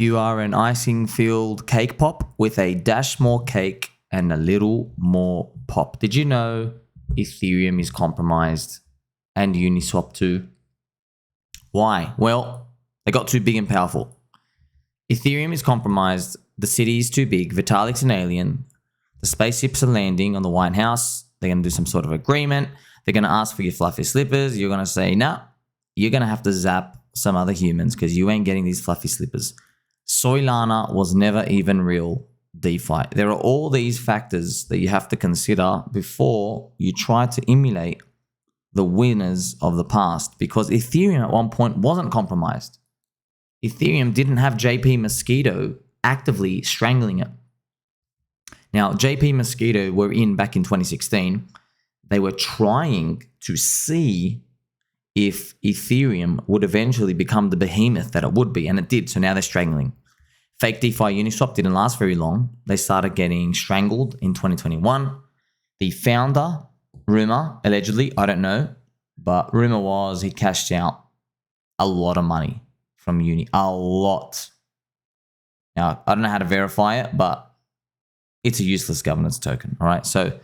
You are an icing-filled cake pop with a dash more cake and a little more pop. Did you know Ethereum is compromised and Uniswap too? Why? Well, they got too big and powerful. Ethereum is compromised. The city is too big. Vitalik's an alien. The spaceships are landing on the White House. They're going to do some sort of agreement. They're going to ask for your fluffy slippers. You're going to say, nah, you're going to have to zap some other humans because you ain't getting these fluffy slippers. Solana was never even real DeFi. There are all these factors that you have to consider before you try to emulate the winners of the past, because Ethereum at one point wasn't compromised. Ethereum didn't have JP Mosquito actively strangling it. Now, JP Mosquito were in back in 2016. They were trying to see if Ethereum would eventually become the behemoth that it would be, and it did. So now they're strangling. Fake DeFi Uniswap didn't last very long. They started getting strangled in 2021. The founder, rumor, allegedly, I don't know, but rumor was he cashed out a lot of money from Uni. A lot. Now, I don't know how to verify it, but it's a useless governance token, all right? So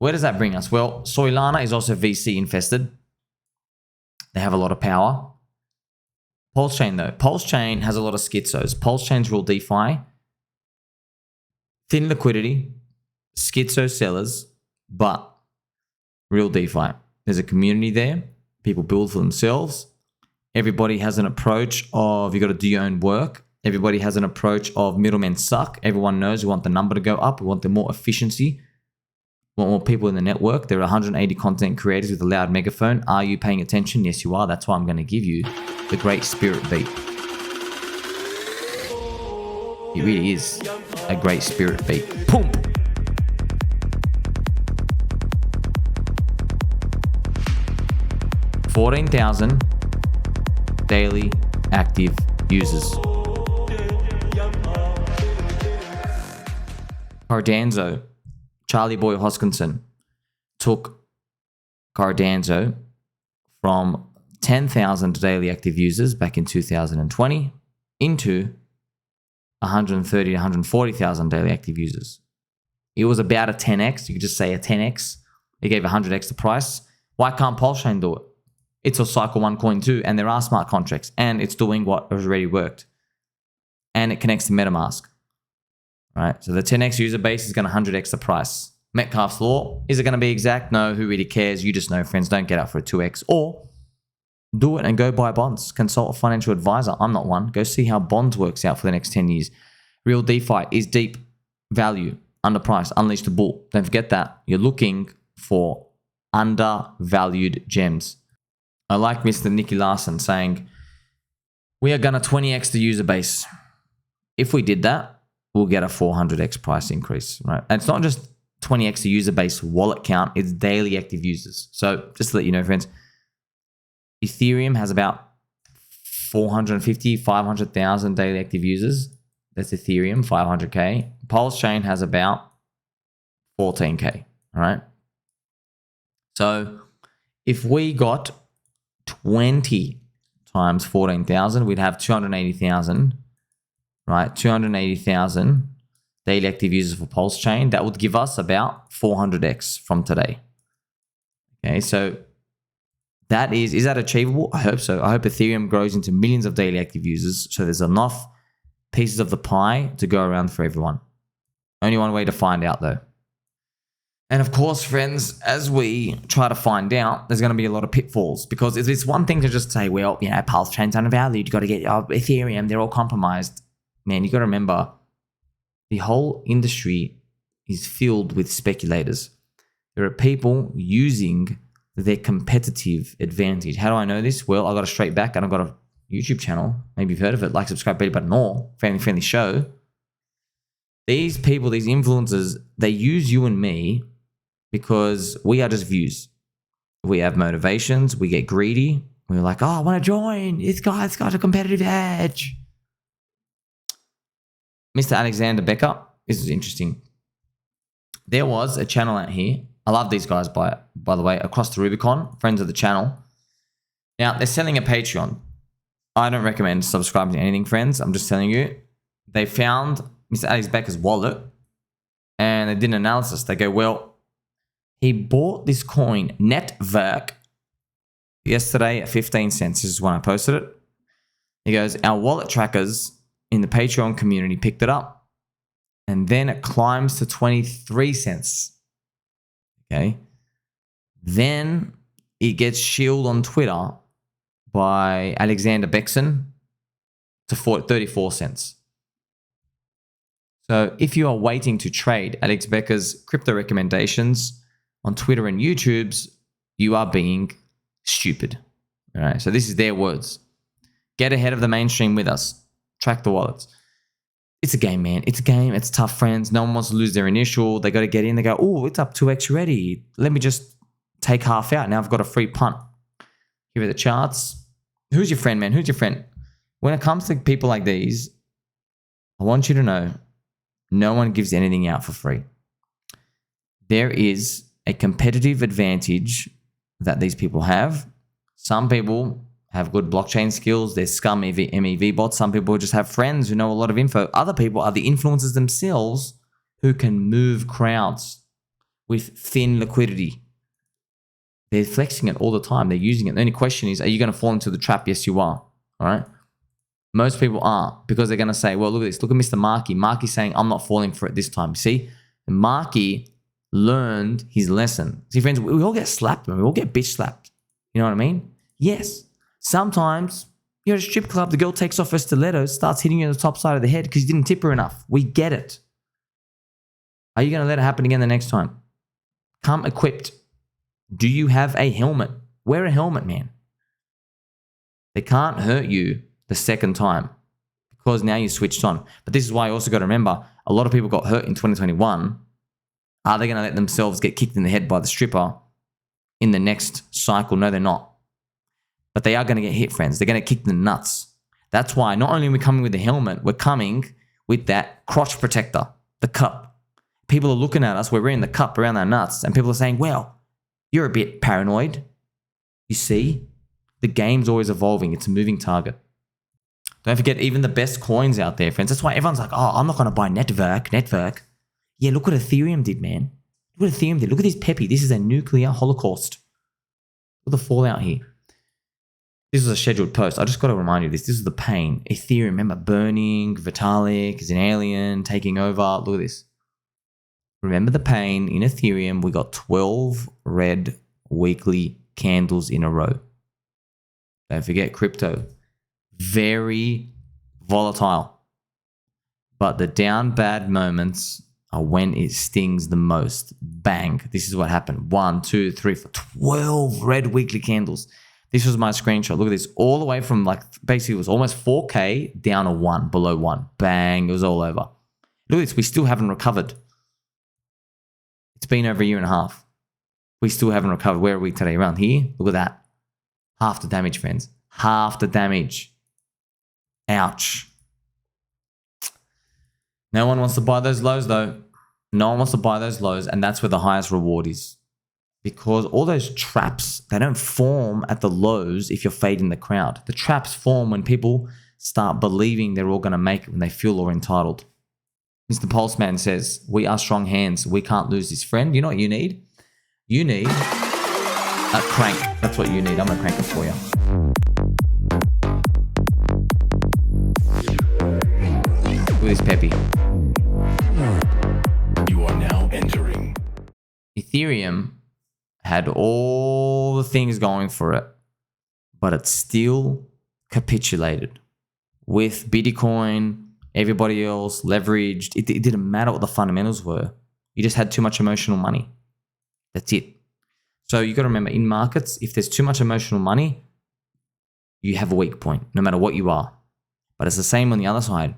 where does that bring us? Well, Solana is also VC infested. They have a lot of power. PulseChain though. PulseChain has a lot of schizos. PulseChain's real DeFi. Thin liquidity. Schizo sellers. But real DeFi. There's a community there. People build for themselves. Everybody has an approach of you got to do your own work. Everybody has an approach of middlemen suck. Everyone knows we want the number to go up. We want the more efficiency. We want more people in the network. There are 180 content creators with a loud megaphone. Are you paying attention? Yes, you are. That's why I'm going to give you the great spirit beat. It really is a great spirit beat. Boom! $14,000 daily active users. Cardanzo, Charlie Boy Hoskinson, took Cardanzo from 10,000 daily active users back in 2020 into 130 to 140,000 daily active users. It was about a 10x. You could just say a 10x. It gave 100x the price. Why can't PulseChain do it? It's a Cycle 1 coin too, and there are smart contracts, and it's doing what has already worked. And it connects to MetaMask. Right? So the 10x user base is going to 100x the price. Metcalfe's law, is it going to be exact? No, who really cares? You just know, friends. Don't get out for a 2x. Or do it and go buy bonds. Consult a financial advisor. I'm not one. Go see how bonds works out for the next 10 years. Real DeFi is deep value, underpriced, unleash the bull. Don't forget that. You're looking for undervalued gems. I like Mr. Nicky Larson saying, we are going to 20x the user base. If we did that, we'll get a 400x price increase. Right? And it's not just 20x the user base wallet count, it's daily active users. So just to let you know, friends, Ethereum has about 450, 500,000 daily active users. That's Ethereum, 500K. PulseChain has about 14K, all right? So if we got 20 times 14,000, we'd have 280,000, right? 280,000 daily active users for PulseChain. That would give us about 400x from today. Okay, so that is that achievable? I hope so. I hope Ethereum grows into millions of daily active users so there's enough pieces of the pie to go around for everyone. Only one way to find out though. And of course, friends, as we try to find out, there's going to be a lot of pitfalls, because it's one thing to just say, well, you know, PulseChain's undervalued. You got to get Ethereum. They're all compromised. Man, you got to remember, the whole industry is filled with speculators. There are people using their competitive advantage. How do I know this? Well, I got a straight back and I've got a YouTube channel. Maybe you've heard of it. Like, subscribe, better button, more. Family-friendly show. These people, these influencers, they use you and me because we are just views. We have motivations. We get greedy. We're like, oh, I want to join. This guy's got a competitive edge. Mr. Alexander Becker, this is interesting. There was a channel out here. I love these guys, by the way, Across the Rubicon, friends of the channel. Now, they're selling a Patreon. I don't recommend subscribing to anything, friends. I'm just telling you. They found Mr. Alex Becker's wallet and they did an analysis. They go, well, he bought this coin, Network, yesterday at 15 cents. This is when I posted it. He goes, our wallet trackers in the Patreon community picked it up. And then it climbs to 23 cents. Okay. Then it gets shielded on Twitter by Alexander Bexon to 34 cents. So if you are waiting to trade Alex Becker's crypto recommendations on Twitter and YouTube's, you are being stupid. All right. So this is their words. Get ahead of the mainstream with us. Track the wallets. It's a game, man. It's a game. It's tough, friends. No one wants to lose their initial. They got to get in. They go, oh, it's up 2x already. Let me just take half out. Now I've got a free punt. Here are the charts. Who's your friend, man? Who's your friend? When it comes to people like these, I want you to know no one gives anything out for free. There is a competitive advantage that these people have. Some people have good blockchain skills. They're scum MEV bots. Some people just have friends who know a lot of info. Other people are the influencers themselves who can move crowds with thin liquidity. They're flexing it all the time. They're using it. The only question is, are you going to fall into the trap? Yes, you are. All right. Most people aren't, because they're going to say, well, look at this. Look at Mr. Markey. Markey's saying, I'm not falling for it this time. See, Markey learned his lesson. See, friends, we all get slapped. We all get bitch slapped. You know what I mean? Yes. Sometimes you're at a strip club. The girl takes off her stilettos, starts hitting you on the top side of the head because you didn't tip her enough. We get it. Are you going to let it happen again the next time? Come equipped. Do you have a helmet? Wear a helmet, man. They can't hurt you the second time because now you switched on. But this is why you also got to remember, a lot of people got hurt in 2021. Are they going to let themselves get kicked in the head by the stripper in the next cycle? No, they're not. But they are going to get hit, friends. They're going to kick the nuts. That's why not only are we coming with the helmet, we're coming with that crotch protector, the cup. People are looking at us. We're wearing the cup around our nuts. And people are saying, well, you're a bit paranoid. You see, the game's always evolving. It's a moving target. Don't forget, even the best coins out there, friends. That's why everyone's like, oh, I'm not going to buy Network. Yeah, look what Ethereum did, man. Look what Ethereum did. Look at this Peppy. This is a nuclear holocaust. Look at the fallout here. This was a scheduled post. I just got to remind you of this. This is the pain. Ethereum, remember, burning. Vitalik is an alien taking over. Look at this. Remember the pain. In Ethereum, we got 12 red weekly candles in a row. Don't forget crypto. Very volatile. But the down bad moments are when it stings the most. Bang. This is what happened. 1, 2, 3, 4, 12 red weekly candles. This was my screenshot. Look at this. All the way from basically it was almost 4K down to 1, below 1. Bang. It was all over. Look at this. We still haven't recovered. It's been over a year and a half. We still haven't recovered. Where are we today? Around here? Look at that. Half the damage, friends. Half the damage. Ouch. No one wants to buy those lows though. No one wants to buy those lows, and that's where the highest reward is. Because all those traps, they don't form at the lows if you're fading the crowd. The traps form when people start believing they're all going to make it when they feel all entitled. Mr. Pulseman says, we are strong hands. We can't lose this, friend. You know what you need? You need a crank. That's what you need. I'm going to crank it for you. Look at this Peppy. You are now entering. Ethereum had all the things going for it, but it still capitulated. With Bitcoin, everybody else leveraged. It didn't matter what the fundamentals were. You just had too much emotional money. That's it. So you got to remember, in markets, if there's too much emotional money, you have a weak point, no matter what you are. But it's the same on the other side.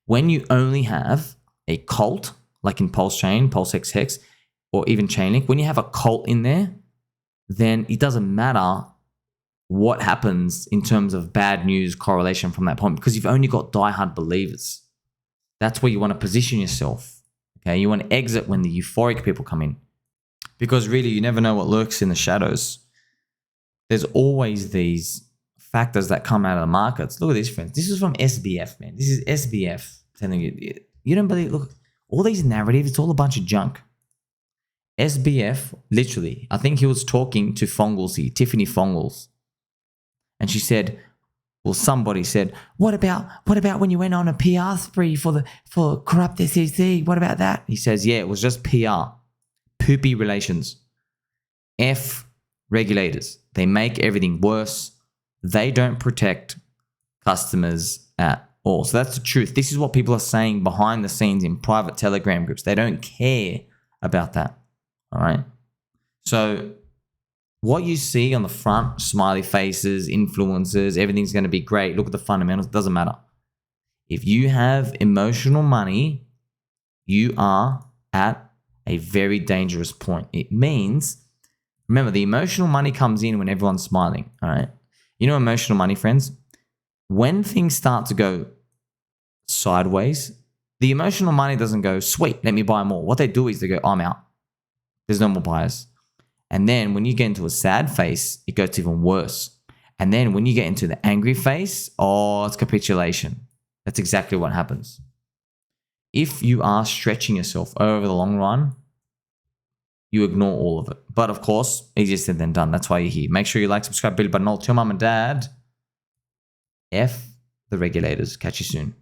When you only have a cult, like in PulseChain, PulseX Hex, or even Chainlink, when you have a cult in there, then it doesn't matter what happens in terms of bad news correlation from that point, because you've only got diehard believers. That's where you want to position yourself. Okay, you want to exit when the euphoric people come in, because really you never know what lurks in the shadows. There's always these factors that come out of the markets. Look at this, friends. This is from SBF, man. This is SBF telling you. You don't believe, look, all these narratives, it's all a bunch of junk. SBF, literally, I think he was talking to Fonglesy, Tiffany Fongles. And she said, well, somebody said, what about when you went on a PR spree for corrupt SEC? What about that? He says, yeah, it was just PR. Poopy relations. F regulators. They make everything worse. They don't protect customers at all. So that's the truth. This is what people are saying behind the scenes in private Telegram groups. They don't care about that. All right. So what you see on the front, smiley faces, influencers, everything's going to be great. Look at the fundamentals. It doesn't matter. If you have emotional money, you are at a very dangerous point. It means, remember, the emotional money comes in when everyone's smiling. All right. You know, emotional money, friends, when things start to go sideways, the emotional money doesn't go, sweet, let me buy more. What they do is they go, I'm out. There's no more buyers. And then when you get into a sad face, it goes even worse. And then when you get into the angry face, oh, it's capitulation. That's exactly what happens. If you are stretching yourself over the long run, you ignore all of it. But of course, easier said than done. That's why you're here. Make sure you like, subscribe, bell button, all. Tell mom and dad, F the regulators. Catch you soon.